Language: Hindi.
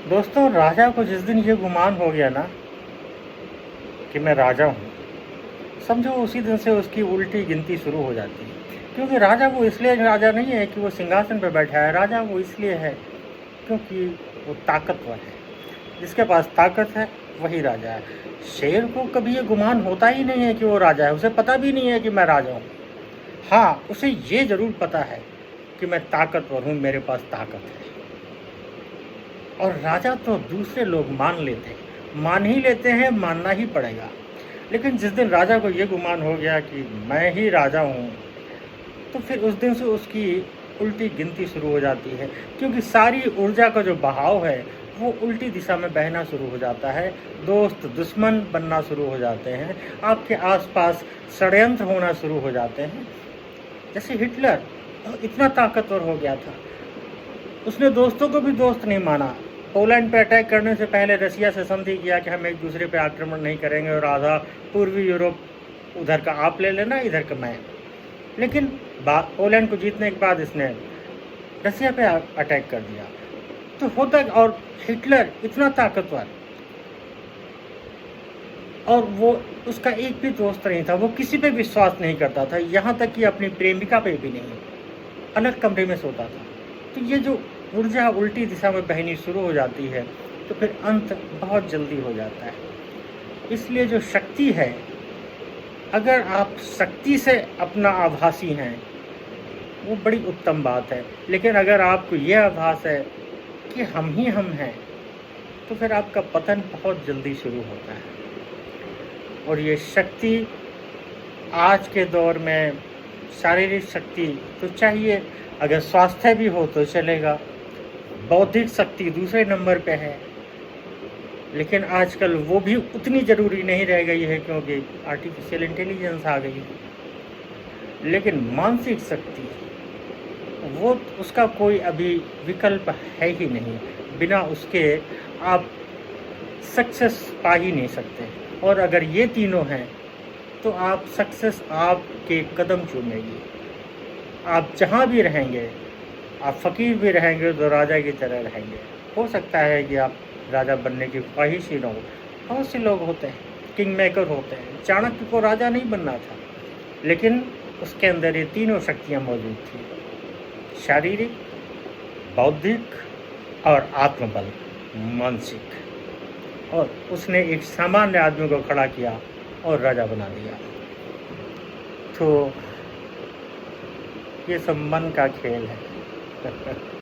दोस्तों, राजा को जिस दिन ये गुमान हो गया ना कि मैं राजा हूँ, समझो उसी दिन से उसकी उल्टी गिनती शुरू हो जाती है। क्योंकि राजा वो इसलिए राजा नहीं है कि वो सिंहासन पर बैठा है, राजा वो इसलिए है क्योंकि वो ताकतवर है। जिसके पास ताकत है वही राजा है। शेर को कभी ये गुमान होता ही नहीं है कि वो राजा है, उसे पता भी नहीं है कि मैं राजा हूँ। हाँ, उसे ये ज़रूर पता है कि मैं ताकतवर हूँ, मेरे पास ताकत है। और राजा तो दूसरे लोग मान लेते हैं, मान ही लेते हैं, मानना ही पड़ेगा। लेकिन जिस दिन राजा को ये गुमान हो गया कि मैं ही राजा हूँ, तो फिर उस दिन से उसकी उल्टी गिनती शुरू हो जाती है। क्योंकि सारी ऊर्जा का जो बहाव है वो उल्टी दिशा में बहना शुरू हो जाता है। दोस्त दुश्मन बनना शुरू हो जाते हैं, आपके आसपास षड्यंत्र होना शुरू हो जाते हैं। जैसे हिटलर इतना ताकतवर हो गया था, उसने दोस्तों को भी दोस्त नहीं माना। पोलैंड पे अटैक करने से पहले रसिया से संधि किया कि हम एक दूसरे पे आक्रमण नहीं करेंगे और आधा पूर्वी यूरोप उधर का आप ले लेना, इधर का मैं। लेकिन पोलैंड को जीतने के बाद इसने रसिया पे अटैक कर दिया। तो होता, और हिटलर इतना ताकतवर, और वो उसका एक भी दोस्त नहीं था, वो किसी पे विश्वास नहीं करता था, यहाँ तक कि अपनी प्रेमिका पे भी नहीं। अलग कमरे में सोता था। तो ये जो ऊर्जा उल्टी दिशा में बहनी शुरू हो जाती है तो फिर अंत बहुत जल्दी हो जाता है। इसलिए जो शक्ति है, अगर आप शक्ति से अपना आभासी हैं वो बड़ी उत्तम बात है। लेकिन अगर आपको ये आभास है कि हम ही हम हैं, तो फिर आपका पतन बहुत जल्दी शुरू होता है। और ये शक्ति आज के दौर में, शारीरिक शक्ति तो चाहिए, अगर स्वास्थ्य भी हो तो चलेगा। बौद्धिक शक्ति दूसरे नंबर पे है, लेकिन आजकल वो भी उतनी ज़रूरी नहीं रह गई है क्योंकि आर्टिफिशियल इंटेलिजेंस आ गई है। लेकिन मानसिक शक्ति, वो उसका कोई अभी विकल्प है ही नहीं। बिना उसके आप सक्सेस पा ही नहीं सकते। और अगर ये तीनों हैं तो आप सक्सेस आपके कदम चूमेगी। आप जहाँ भी रहेंगे, आप फ़कीर भी रहेंगे तो राजा की तरह रहेंगे। हो सकता है कि आप राजा बनने की ख्वाहिश ही ना हो। बहुत से लोग होते हैं, किंग मेकर होते हैं। चाणक्य को राजा नहीं बनना था, लेकिन उसके अंदर ये तीनों शक्तियाँ मौजूद थी: शारीरिक, बौद्धिक और आत्मबल, मानसिक। और उसने एक सामान्य आदमी को खड़ा किया और राजा बना दिया। तो ये सब मन का खेल है।